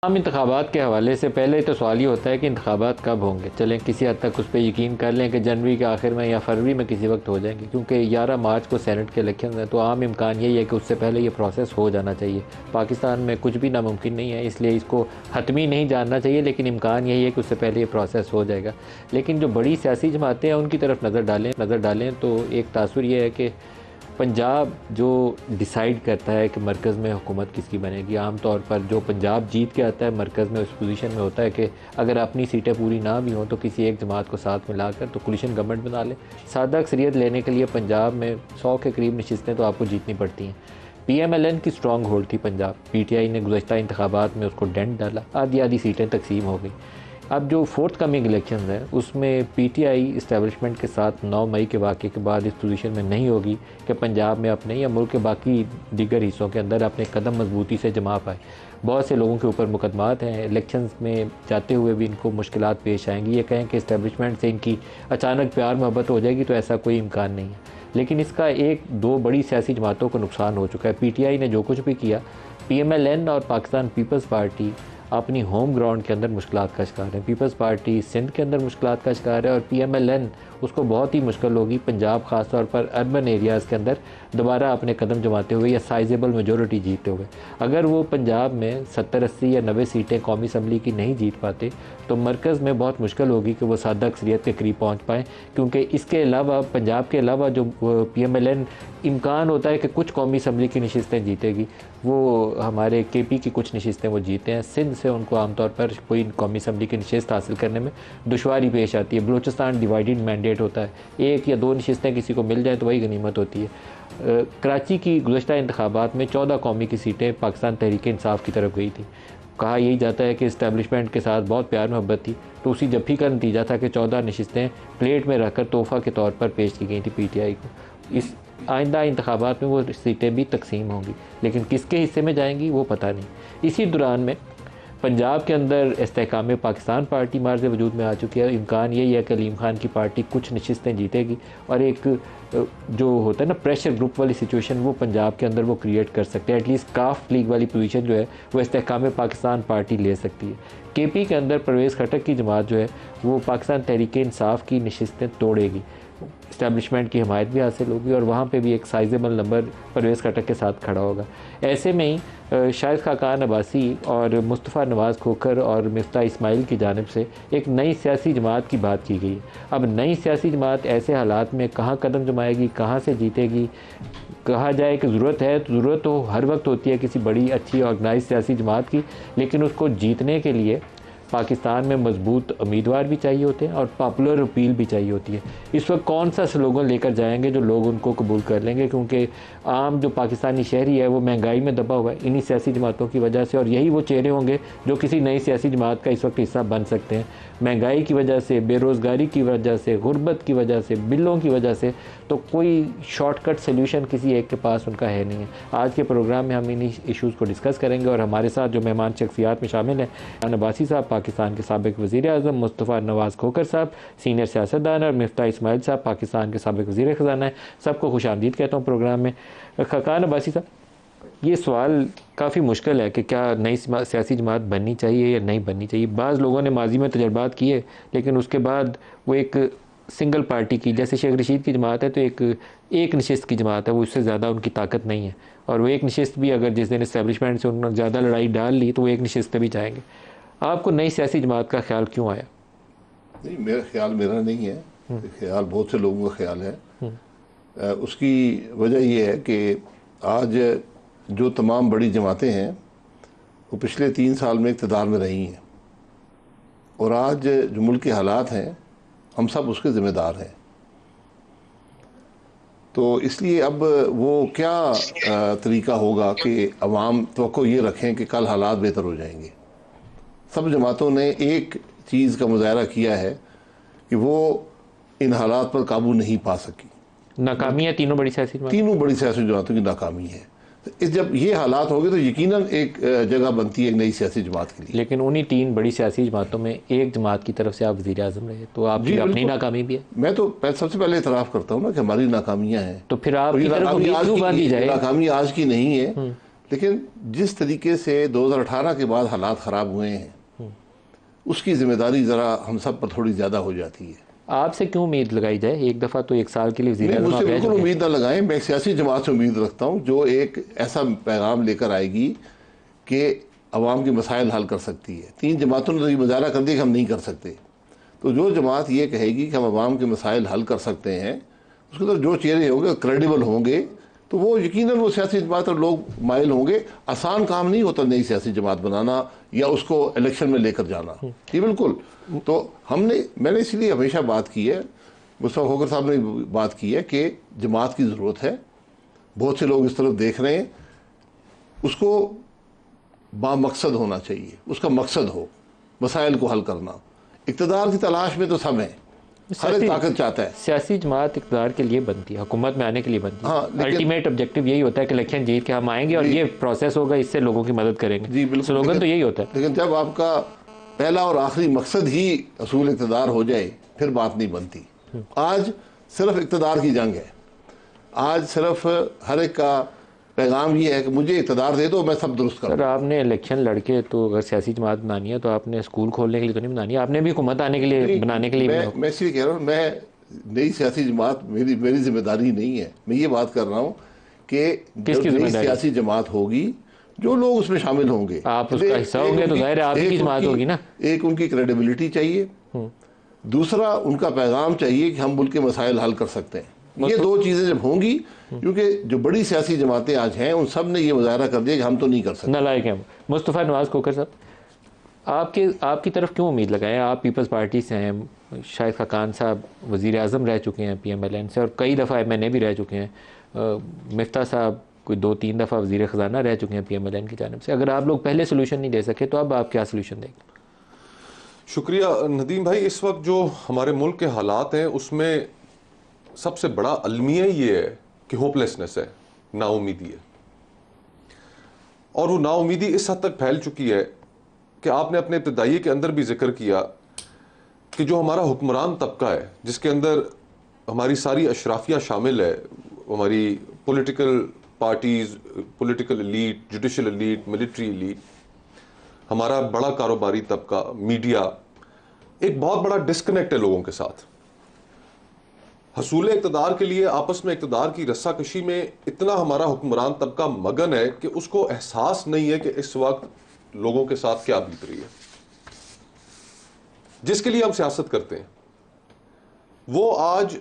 عام انتخابات کے حوالے سے پہلے تو سوال یہ ہوتا ہے کہ انتخابات کب ہوں گے. چلیں کسی حد تک اس پہ یقین کر لیں کہ جنوری کے آخر میں یا فروری میں کسی وقت ہو جائیں گے، کیونکہ 11 مارچ کو سینٹ کے الیکشن ہیں، تو عام امکان یہی ہے کہ اس سے پہلے یہ پروسیس ہو جانا چاہیے. پاکستان میں کچھ بھی ناممکن نہیں ہے، اس لیے اس کو حتمی نہیں جاننا چاہیے، لیکن امکان یہی ہے کہ اس سے پہلے یہ پروسیس ہو جائے گا. لیکن جو بڑی سیاسی جماعتیں ہیں ان کی طرف نظر ڈالیں تو ایک تاثر یہ ہے کہ پنجاب جو ڈیسائیڈ کرتا ہے کہ مرکز میں حکومت کس کی بنے گی. عام طور پر جو پنجاب جیت کے آتا ہے مرکز میں اس پوزیشن میں ہوتا ہے کہ اگر اپنی سیٹیں پوری نہ بھی ہوں تو کسی ایک جماعت کو ساتھ ملا کر تو کولیشن گورنمنٹ بنا لے. سادہ اکثریت لینے کے لیے پنجاب میں 100 کے قریب نشستیں تو آپ کو جیتنی پڑتی ہیں. پی ایم ایل این کی سٹرانگ ہولڈ تھی پنجاب. پی ٹی آئی نے گزشتہ انتخابات میں اس کو ڈینٹ ڈالا، آدھی سیٹیں تقسیم ہو گئیں. اب جو فورتھ کمنگ الیکشنز ہیں اس میں پی ٹی آئی اسٹیبلشمنٹ کے ساتھ 9 مئی کے واقعے کے بعد اس پوزیشن میں نہیں ہوگی کہ پنجاب میں اپنے یا ملک کے باقی دیگر حصوں کے اندر اپنے قدم مضبوطی سے جما پائے. بہت سے لوگوں کے اوپر مقدمات ہیں، الیکشنز میں جاتے ہوئے بھی ان کو مشکلات پیش آئیں گی. یہ کہیں کہ اسٹیبلشمنٹ سے ان کی اچانک پیار محبت ہو جائے گی تو ایسا کوئی امکان نہیں ہے. لیکن اس کا ایک دو بڑی سیاسی جماعتوں کو نقصان ہو چکا ہے. پی ٹی آئی نے جو کچھ بھی کیا، پی ایم ایل این اور پاکستان پیپلز پارٹی اپنی ہوم گراؤنڈ کے اندر مشکلات کا شکار ہے. پیپلز پارٹی سندھ کے اندر مشکلات کا شکار ہے، اور پی ایم ایل این اس کو بہت ہی مشکل ہوگی پنجاب خاص طور پر اربن ایریاز کے اندر دوبارہ اپنے قدم جماتے ہوئے یا سائزیبل میجورٹی جیتتے ہوئے. اگر وہ پنجاب میں 70 80 یا 90 سیٹیں قومی اسمبلی کی نہیں جیت پاتے تو مرکز میں بہت مشکل ہوگی کہ وہ سادہ اکثریت کے قریب پہنچ پائیں، کیونکہ اس کے علاوہ پنجاب کے علاوہ جو پی ایم ایل این امکان ہوتا ہے کہ کچھ قومی اسمبلی کی نشستیں جیتے گی، وہ ہمارے کے پی کی کچھ نشستیں وہ جیتے ہیں. سندھ سے ان کو عام طور پر کوئی قومی اسمبلی کی نشست حاصل کرنے میں دشواری پیش آتی ہے. بلوچستان ڈیوائیڈڈ مینڈیٹ ہوتا ہے، 1 یا 2 نشستیں کسی کو مل جائیں تو وہی غنیمت ہوتی ہے. کراچی کی گزشتہ انتخابات میں 14 قومی کی سیٹیں پاکستان تحریک انصاف کی طرف گئی تھی. کہا یہی جاتا ہے کہ اسٹیبلشمنٹ کے ساتھ بہت پیار محبت تھی، تو اسی جفی کا نتیجہ تھا کہ 14 نشستیں پلیٹ میں رکھ کر تحفہ کے طور پر پیش کی گئی تھی پی ٹی آئی کو. اس آئندہ انتخابات میں وہ سیٹیں بھی تقسیم ہوں گی، لیکن کس کے حصے میں جائیں گی وہ پتہ نہیں. اسی دوران میں پنجاب کے اندر استحکام پاکستان پارٹی مارز وجود میں آ چکی ہے. امکان یہی ہے کہ علیم خان کی پارٹی کچھ نشستیں جیتے گی، اور ایک جو ہوتا ہے نا پریشر گروپ والی سچویشن وہ پنجاب کے اندر وہ کریٹ کر سکتے ہیں. ایٹ لیسٹ کاف لیگ والی پوزیشن جو ہے وہ استحکام پاکستان پارٹی لے سکتی ہے. کے پی کے اندر پرویز خٹک کی جماعت جو ہے وہ پاکستان تحریک انصاف کی نشستیں توڑے گی. اسٹیبلشمنٹ کی حمایت بھی حاصل ہوگی اور وہاں پہ بھی ایک سائزیبل نمبر پرویز خٹک کے ساتھ کھڑا ہوگا. ایسے میں ہی شاہد خاقان عباسی اور مصطفیٰ نواز کھوکھر اور مفتاح اسماعیل کی جانب سے ایک نئی سیاسی جماعت کی بات کی گئی ہے. اب نئی سیاسی جماعت ایسے حالات میں کہاں قدم جمائے گی، کہاں سے جیتے گی؟ کہا جائے کہ ضرورت تو ہر وقت ہوتی ہے کسی بڑی اچھی آرگنائز سیاسی جماعت کی، لیکن اس کو جیتنے کے لیے پاکستان میں مضبوط امیدوار بھی چاہیے ہوتے ہیں اور پاپولر اپیل بھی چاہیے ہوتی ہے. اس وقت کون سا سلوگن لے کر جائیں گے جو لوگ ان کو قبول کر لیں گے؟ کیونکہ عام جو پاکستانی شہری ہے وہ مہنگائی میں دبا ہوا ہے انہی سیاسی جماعتوں کی وجہ سے، اور یہی وہ چہرے ہوں گے جو کسی نئی سیاسی جماعت کا اس وقت حصہ بن سکتے ہیں. مہنگائی کی وجہ سے، بے روزگاری کی وجہ سے، غربت کی وجہ سے، بلوں کی وجہ سے، تو کوئی شارٹ کٹ سلیوشن کسی ایک کے پاس ان کا ہے نہیں ہے. آج کے پروگرام میں ہم انہی ایشوز کو ڈسکس کریں گے، اور ہمارے ساتھ جو مہمان شخصیات میں شامل ہیں، عباسی صاحب پاکستان کے سابق وزیر اعظم، مصطفیٰ نواز کھوکھر صاحب سینئر سیاستدان، اور مفتاح اسماعیل صاحب پاکستان کے سابق وزیر خزانہ ہیں. سب کو خوش آمدید کہتا ہوں پروگرام میں. خاقان عباسی صاحب، یہ سوال کافی مشکل ہے کہ کیا نئی سیاسی جماعت بننی چاہیے یا نہیں بننی چاہیے. بعض لوگوں نے ماضی میں تجربات کیے، لیکن اس کے بعد وہ ایک سنگل پارٹی کی، جیسے شیخ رشید کی جماعت ہے تو ایک نشست کی جماعت ہے، وہ اس سے زیادہ ان کی طاقت نہیں ہے، اور وہ ایک نشست بھی اگر جس دن اسٹیبلشمنٹ سے انہوں نے زیادہ لڑائی ڈال لی تو وہ ایک نشست بھی جائیں گے. آپ کو نئی سیاسی جماعت کا خیال کیوں آیا؟ نہیں، میرا نہیں ہے، خیال بہت سے لوگوں کا خیال ہے. اس کی وجہ یہ ہے کہ آج جو تمام بڑی جماعتیں ہیں وہ پچھلے 3 سال میں اقتدار میں رہی ہیں، اور آج جو ملک کے حالات ہیں ہم سب اس کے ذمہ دار ہیں. تو اس لیے اب وہ کیا طریقہ ہوگا کہ عوام توقع یہ رکھیں کہ کل حالات بہتر ہو جائیں گے. سب جماعتوں نے ایک چیز کا مظاہرہ کیا ہے کہ وہ ان حالات پر قابو نہیں پا سکی. ناکامی ہے تینوں بڑی سیاسی جماعتوں کی ناکامی ہے. جب یہ حالات ہو گئے تو یقیناً ایک جگہ بنتی ہے ایک نئی سیاسی جماعت کے لیے. لیکن انہی 3 بڑی سیاسی جماعتوں میں ایک جماعت کی طرف سے آپ وزیر اعظم رہے، تو آپ کی اپنی ناکامی بھی ہے. میں تو سب سے پہلے اعتراف کرتا ہوں نا کہ ہماری ناکامیاں ہیں. تو پھر آپ کی طرف امید کیوں باندھی جائے؟ ناکامی آج کی نہیں ہے، لیکن جس طریقے سے 2018 کے بعد حالات خراب ہوئے ہیں اس کی ذمہ داری ذرا ہم سب پر تھوڑی زیادہ ہو جاتی ہے. آپ سے کیوں امید لگائی جائے؟ ایک دفعہ تو 1 سال کے لیے وزیر مجھ اعظم سے آپ رہ بالکل چکے ہیں. امید نہ لگائیں. میں سیاسی جماعت سے امید رکھتا ہوں جو ایک ایسا پیغام لے کر آئے گی کہ عوام کے مسائل حل کر سکتی ہے. 3 جماعتوں نے تو یہ مظاہرہ کر دیا کہ ہم نہیں کر سکتے. تو جو جماعت یہ کہے گی کہ ہم عوام کے مسائل حل کر سکتے ہیں، اس کے اندر جو چہرے ہوں گے کریڈیبل ہوں گے تو وہ یقیناً وہ سیاسی جماعت اور لوگ مائل ہوں گے. آسان کام نہیں ہوتا نئی سیاسی جماعت بنانا یا اس کو الیکشن میں لے کر جانا. جی بالکل. تو میں نے اسی لیے ہمیشہ بات کی ہے، مصطفیٰ کھوکھر صاحب نے بات کی ہے کہ جماعت کی ضرورت ہے. بہت سے لوگ اس طرف دیکھ رہے ہیں. اس کو با مقصد ہونا چاہیے، اس کا مقصد ہو مسائل کو حل کرنا. اقتدار کی تلاش میں تو سب ہیں، ہر ایک طاقت چاہتا ہے. سیاسی جماعت اقتدار کے لیے بنتی ہے، حکومت میں آنے کے لیے بنتی ہے. لیکن الٹیمیٹ آبجیکٹیو یہی ہوتا ہے کہ الیکشن جیت کے ہم آئیں گے اور یہ پروسیس ہوگا، اس سے لوگوں کی مدد کریں گے. جی بالکل. سلوگن تو یہی ہوتا ہے. لیکن جب آپ کا پہلا اور آخری مقصد ہی حصول اقتدار ہو جائے پھر بات نہیں بنتی. آج صرف اقتدار کی جنگ ہے. آج صرف ہر ایک کا پیغام یہ ہے کہ مجھے اقتدار دے دو، میں سب درست کر سر آپ نے الیکشن لڑ کے تو اگر سیاسی جماعت بنانی ہے تو آپ نے اسکول کھولنے کے لیے تو نہیں بنانی ہے، آپ نے بھی حکومت آنے کے لیے بنانے کے لیے میں اس لیے کہہ رہا ہوں میں نئی سیاسی جماعت میری ذمہ داری نہیں ہے. میں یہ بات کر رہا ہوں کہ جب نئی سیاسی جماعت ہوگی جو لوگ اس میں شامل ہوں گے آپ اس کا حصہ ہوں گے تو ظاہر ہے آپ کی جماعت ہوگی نا. ایک ان کی کریڈیبلٹی چاہیے، دوسرا ان کا پیغام چاہیے کہ ہم ملک کے مسائل حل کر سکتے ہیں. یہ 2 چیزیں جب ہوں گی، کیونکہ جو بڑی سیاسی جماعتیں آج ہیں ان سب نے یہ مظاہرہ کر دیا کہ ہم تو نہیں کر سکتے. نالائق ہیں. مصطفیٰ نواز کھوکھر صاحب آپ کی طرف کیوں امید لگائیں؟ آپ پیپلز پارٹی سے ہیں. شاہد خاقان صاحب وزیر اعظم رہ چکے ہیں پی ایم ایل این سے، اور کئی دفعہ ایم بھی رہ چکے ہیں. مفتاح صاحب کوئی 2-3 دفعہ وزیر خزانہ رہ چکے ہیں پی ایم ایل این کی جانب سے. اگر آپ لوگ پہلے سولوشن نہیں دے سکے تو اب آپ کیا سولوشن دیں گے؟ شکریہ ندیم بھائی. اس وقت جو ہمارے ملک کے حالات ہیں اس میں سب سے بڑا المیہ یہ ہے کہ ہوپلیسنس ہے، نا امیدی ہے. اور وہ نا امیدی اس حد تک پھیل چکی ہے کہ آپ نے اپنے ابتدائی کے اندر بھی ذکر کیا کہ جو ہمارا حکمران طبقہ ہے جس کے اندر ہماری ساری اشرافیہ شامل ہے، ہماری political parties, political elite, judicial elite, military elite, ہمارا بڑا کاروباری طبقہ، میڈیا، ایک بہت بڑا ڈسکنیکٹ ہے لوگوں کے ساتھ. حصول اقتدار کے لیے آپس میں اقتدار کی رسا کشی میں اتنا ہمارا حکمران طبقہ مگن ہے کہ اس کو احساس نہیں ہے کہ اس وقت لوگوں کے ساتھ کیا بیت رہی ہے. جس کے لیے ہم سیاست کرتے ہیں وہ آج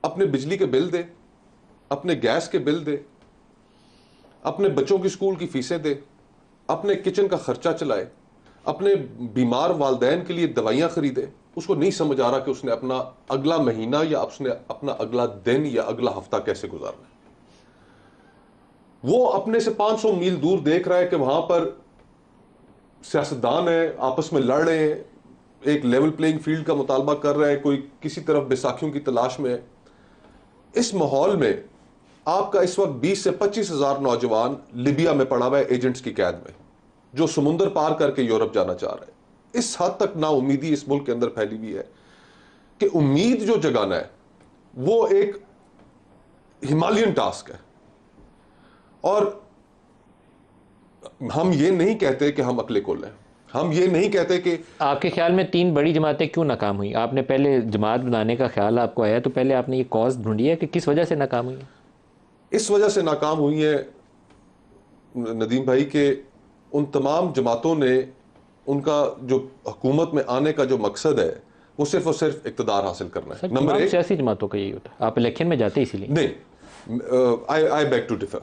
اپنے بجلی کے بل دے، اپنے گیس کے بل دے، اپنے بچوں کی اسکول کی فیسیں دے، اپنے کچن کا خرچہ چلائے، اپنے بیمار والدین کے لیے دوائیاں خریدے. اس کو نہیں سمجھ آ رہا کہ اس نے اپنا اگلا مہینہ یا اس نے اپنا اگلا دن یا اگلا ہفتہ کیسے گزارنا ہے. وہ اپنے سے 500 میل دور دیکھ رہا ہے کہ وہاں پر سیاستدان ہیں، آپس میں لڑ رہے ہیں، ایک لیول پلینگ فیلڈ کا مطالبہ کر رہے ہیں، کوئی کسی طرف بیساکھیوں کی تلاش میں ہے. اس ماحول میں آپ کا اس وقت 20 سے 25 ہزار نوجوان لیبیا میں پڑا ہوا ہے ایجنٹس کی قید میں، جو سمندر پار کر کے یورپ جانا چاہ رہا ہے. اس حد تک نا امیدی اس ملک کے اندر پھیلی ہوئی ہے کہ امید جو جگانا ہے وہ ایک ہمالین ٹاسک ہے. اور ہم یہ نہیں کہتے کہ ہم عقل کل ہیں، ہم یہ نہیں کہتے کہ آپ کے خیال میں 3 بڑی جماعتیں کیوں ناکام ہوئیں؟ آپ نے پہلے جماعت بنانے کا خیال آپ کو آیا تو پہلے آپ نے یہ کاز ڈھونڈی ہے کہ کس وجہ سے ناکام ہوئی ہیں؟ اس وجہ سے ناکام ہوئی ہیں ندیم بھائی کہ ان تمام جماعتوں نے ان کا جو حکومت میں آنے کا جو مقصد ہے وہ صرف اور صرف اقتدار حاصل کرنا ہے. نمبر 1 سیاسی جماعتوں کا یہی ہوتا ہے، آپ الیکشن میں جاتے اسی لیے. نہیں، آئی بیگ ٹو ڈیفر.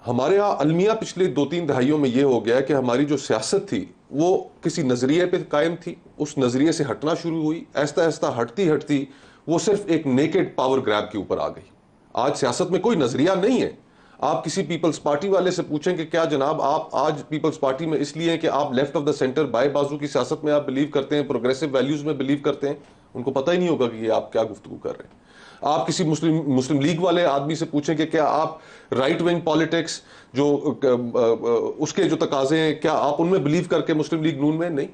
ہمارے ہاں المیہ پچھلے 2-3 دہائیوں میں یہ ہو گیا کہ ہماری جو سیاست تھی وہ کسی نظریے پہ قائم تھی، اس نظریے سے ہٹنا شروع ہوئی، آہستہ آہستہ ہٹتی وہ صرف ایک نیکڈ پاور گریب کے اوپر آ گئی. آج سیاست میں کوئی نظریہ نہیں ہے. آپ کسی پیپلز پارٹی والے سے پوچھیں کہ کیا جناب آپ آج پیپلز پارٹی میں اس لیے کہ آپ لیفٹ آف دا سینٹر، بائیں بازو کی سیاست میں آپ بلیو کرتے ہیں، پروگریسو ویلیوز میں بلیو کرتے ہیں، ان کو پتہ ہی نہیں ہوگا کہ یہ آپ کیا گفتگو کر رہے ہیں. آپ کسی مسلم لیگ والے آدمی سے پوچھیں کہ کیا آپ رائٹ ونگ پالیٹکس جو اس کے جو تقاضے ہیں کیا آپ ان میں بلیو کر کے مسلم لیگ نون میں؟ نہیں.